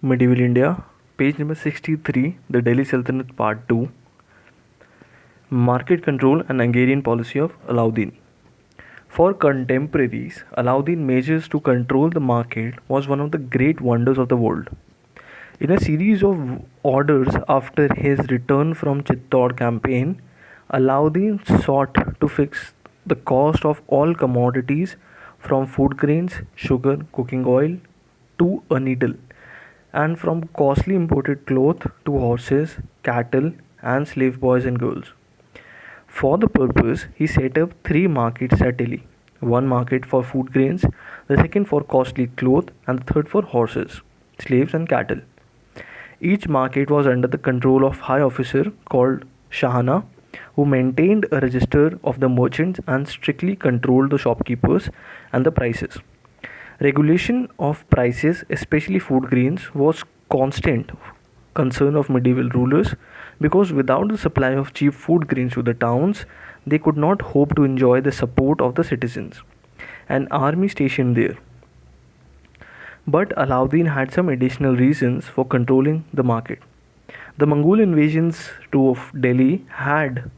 Medieval India, page number 63, The Delhi Sultanate Part 2, Market Control and Hungarian Policy of Alauddin. For contemporaries, Alauddin measures to control the market was one of the great wonders of the world. In a series of orders after his return from Chittor campaign, Alauddin sought to fix the cost of all commodities from food grains, sugar, cooking oil to a needle, and from costly imported cloth to horses, cattle, and slave boys and girls. For the purpose, he set up three markets at Delhi, one market for food grains, the second for costly cloth, and the third for horses, slaves, and cattle. Each market was under the control of high officer called Shahana, who maintained a register of the merchants and strictly controlled the shopkeepers and the prices. Regulation of prices, especially food grains, was constant concern of medieval rulers because without the supply of cheap food grains to the towns, they could not hope to enjoy the support of the citizens. An army stationed there. But Alauddin had some additional reasons for controlling the market. The Mongol invasions of Delhi had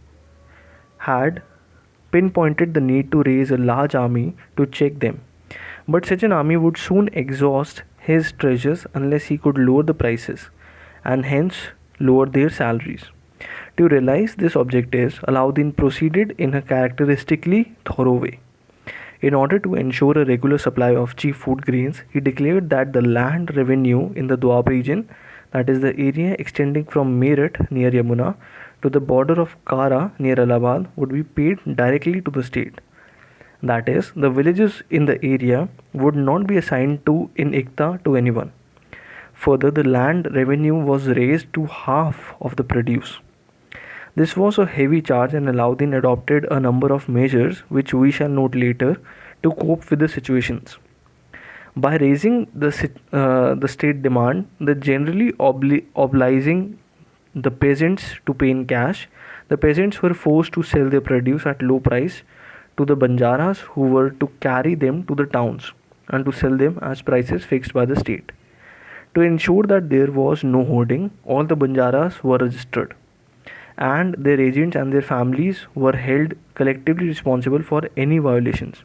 pinpointed the need to raise a large army to check them. But such an army would soon exhaust his treasures unless he could lower the prices and hence lower their salaries. To realize these objectives, Alauddin proceeded in a characteristically thorough way. In order to ensure a regular supply of cheap food grains, he declared that the land revenue in the Doab region, that is the area extending from Meerut near Yamuna to the border of Kara near Allahabad, would be paid directly to the state. That is, the villages in the area would not be assigned in Ikta to anyone. Further, the land revenue was raised to half of the produce. This was a heavy charge, and Alauddin adopted a number of measures which we shall note later to cope with the situations. By raising the state demand, the generally obliging the peasants to pay in cash, the peasants were forced to sell their produce at low price to the banjaras who were to carry them to the towns and to sell them as prices fixed by the state. To ensure that there was no hoarding, all the banjaras were registered, and their agents and their families were held collectively responsible for any violations.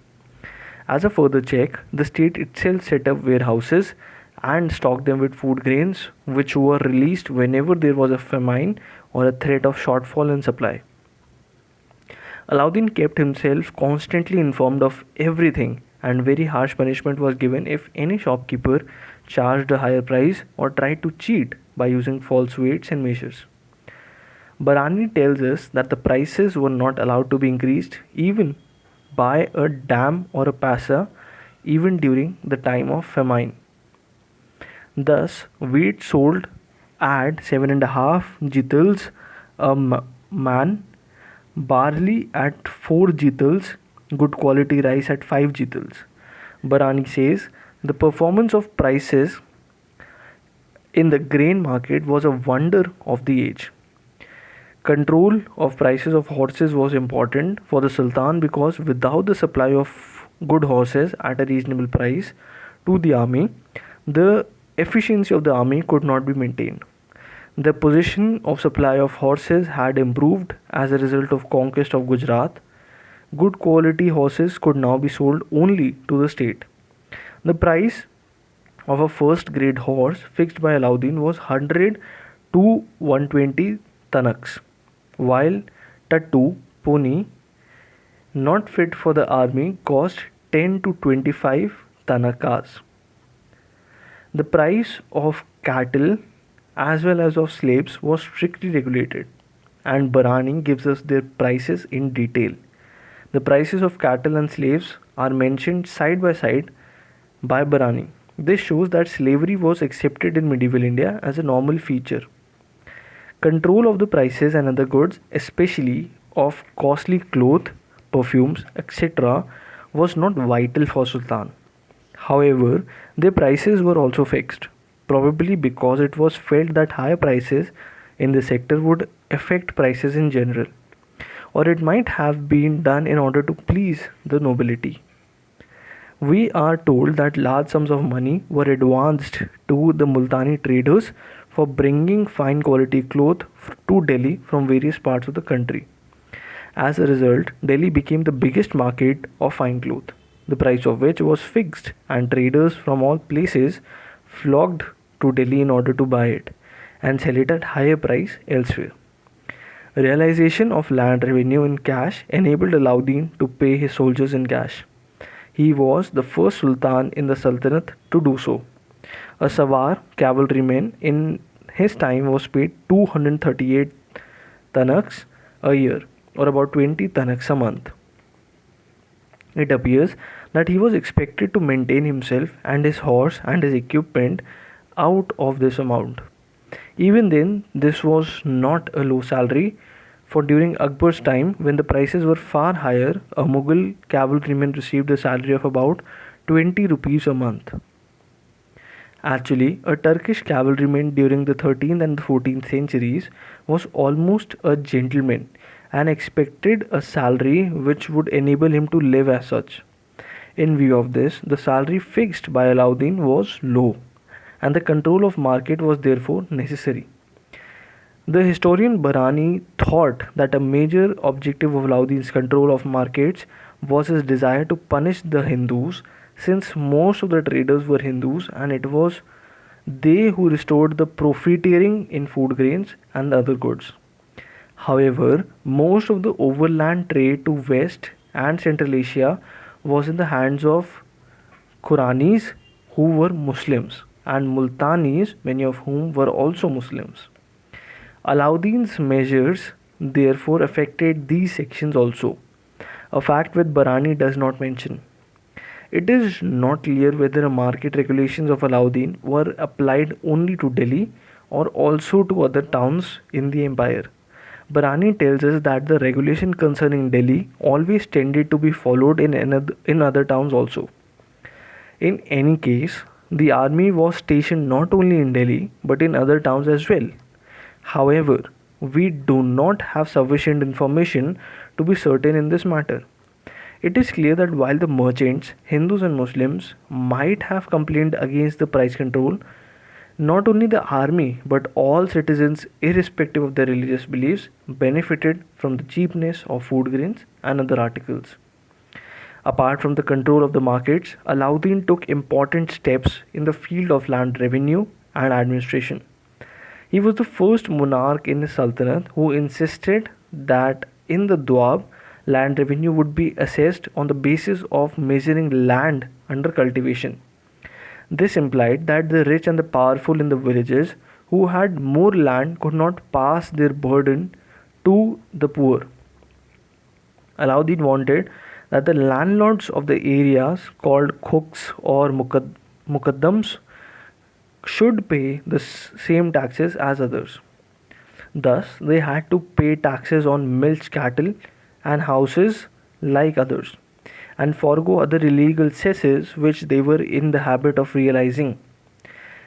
As a further check, the state itself set up warehouses and stocked them with food grains which were released whenever there was a famine or a threat of shortfall in supply. Alauddin kept himself constantly informed of everything, and very harsh punishment was given if any shopkeeper charged a higher price or tried to cheat by using false weights and measures. Barani tells us that the prices were not allowed to be increased even by a dam or a paisa, even during the time of famine. Thus, wheat sold at 7.5 jitals a man, barley at 4 jitals, good quality rice at 5 jitals. Barani says the performance of prices in the grain market was a wonder of the age. Control of prices of horses was important for the Sultan because without the supply of good horses at a reasonable price to the army, the efficiency of the army could not be maintained. The position of supply of horses had improved as a result of conquest of Gujarat. Good quality horses could now be sold only to the state. The price of a first grade horse fixed by Alauddin was 100 to 120 tanaks, while Tattu pony, not fit for the army, cost 10 to 25 tanakas. The price of cattle as well as of slaves was strictly regulated, and Barani gives us their prices in detail. The prices of cattle and slaves are mentioned side by side by Barani. This shows that slavery was accepted in medieval India as a normal feature. Control of the prices and other goods, especially of costly cloth, perfumes, etc., was not vital for Sultan. However, their prices were also fixed, probably because it was felt that higher prices in the sector would affect prices in general, or it might have been done in order to please the nobility. We are told that large sums of money were advanced to the Multani traders for bringing fine quality cloth to Delhi from various parts of the country. As a result, Delhi became the biggest market of fine cloth, the price of which was fixed, and traders from all places flocked to Delhi in order to buy it and sell it at higher price elsewhere. Realization of land revenue in cash enabled Alauddin to pay his soldiers in cash. He was the first sultan in the Sultanate to do so. A Sawar cavalryman in his time was paid 238 tanaks a year, or about 20 tanaks a month. It appears that he was expected to maintain himself and his horse and his equipment out of this amount. Even then, this was not a low salary, for during Akbar's time, when the prices were far higher, a Mughal cavalryman received a salary of about 20 rupees a month. Actually, a Turkish cavalryman during the 13th and the 14th centuries was almost a gentleman and expected a salary which would enable him to live as such. In view of this, the salary fixed by Alauddin was low, and the control of market was therefore necessary. The historian Barani thought that a major objective of Alauddin's control of markets was his desire to punish the Hindus, since most of the traders were Hindus and it was they who restored the profiteering in food grains and other goods. However, most of the overland trade to West and Central Asia was in the hands of Khuranis, who were Muslims, and Multanis, many of whom were also Muslims. Alauddin's measures therefore affected these sections also, a fact which Barani does not mention. It is not clear whether the market regulations of Alauddin were applied only to Delhi or also to other towns in the empire. Barani tells us that the regulation concerning Delhi always tended to be followed in other towns also. In any case, the army was stationed not only in Delhi but in other towns as well. However, we do not have sufficient information to be certain in this matter. It is clear that while the merchants, Hindus and Muslims, might have complained against the price control, not only the army but all citizens, irrespective of their religious beliefs, benefited from the cheapness of food grains and other articles. Apart from the control of the markets, Alauddin took important steps in the field of land revenue and administration. He was the first monarch in his sultanate who insisted that in the Doab, land revenue would be assessed on the basis of measuring land under cultivation. This implied that the rich and the powerful in the villages who had more land could not pass their burden to the poor. Alauddin wanted that the landlords of the areas called khooks or mukaddams should pay the same taxes as others. Thus, they had to pay taxes on milch cattle and houses like others, and forego other illegal cesses which they were in the habit of realizing.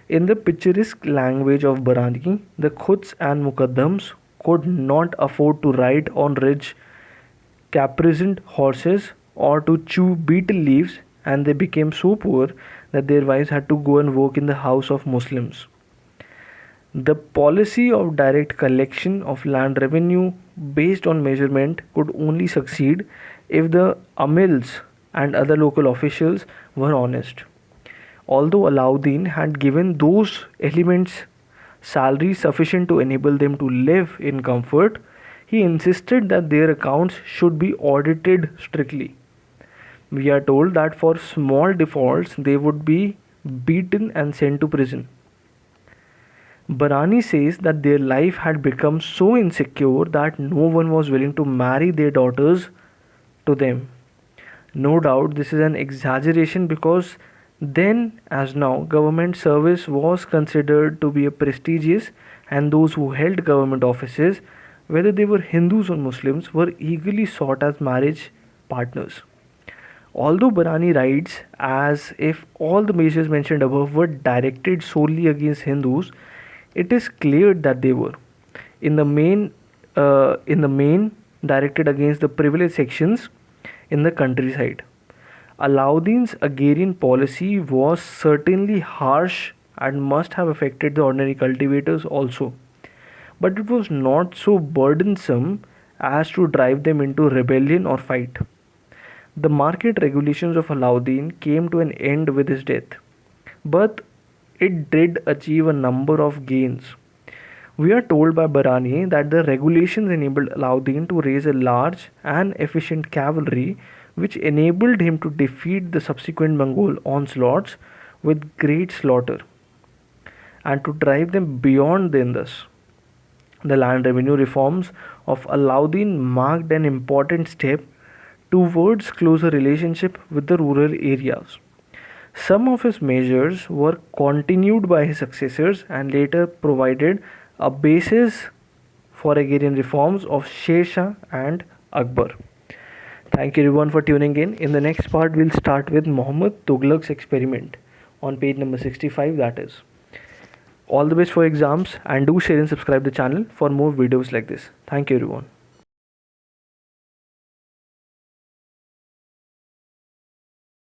In the picturesque language of Barani, the khuds and mukaddams could not afford to ride on rich caparisoned horses or to chew betel leaves, and they became so poor that their wives had to go and work in the house of Muslims. The policy of direct collection of land revenue based on measurement could only succeed if the amils and other local officials were honest. Although Alauddin had given those elements salaries sufficient to enable them to live in comfort, he insisted that their accounts should be audited strictly. We are told that for small defaults they would be beaten and sent to prison. Barani says that their life had become so insecure that no one was willing to marry their daughters to them. No doubt this is an exaggeration, because then as now government service was considered to be a prestigious, and those who held government offices, whether they were Hindus or Muslims, were eagerly sought as marriage partners. Although Barani writes as if all the measures mentioned above were directed solely against Hindus, it is clear that they were, in the main, directed against the privileged sections in the countryside. Alauddin's agrarian policy was certainly harsh and must have affected the ordinary cultivators also, but it was not so burdensome as to drive them into rebellion or fight. The market regulations of Alauddin came to an end with his death, but it did achieve a number of gains. We are told by Barani that the regulations enabled Alauddin to raise a large and efficient cavalry, which enabled him to defeat the subsequent Mongol onslaughts with great slaughter and to drive them beyond the Indus. The land revenue reforms of Alauddin marked an important step towards closer relationship with the rural areas. Some of his measures were continued by his successors and later provided a basis for agrarian reforms of Sher Shah and Akbar. Thank you everyone for tuning in. In the next part, we'll start with Muhammad Tughlaq's experiment on page number 65, that is. All the best for exams, and do share and subscribe the channel for more videos like this. Thank you everyone.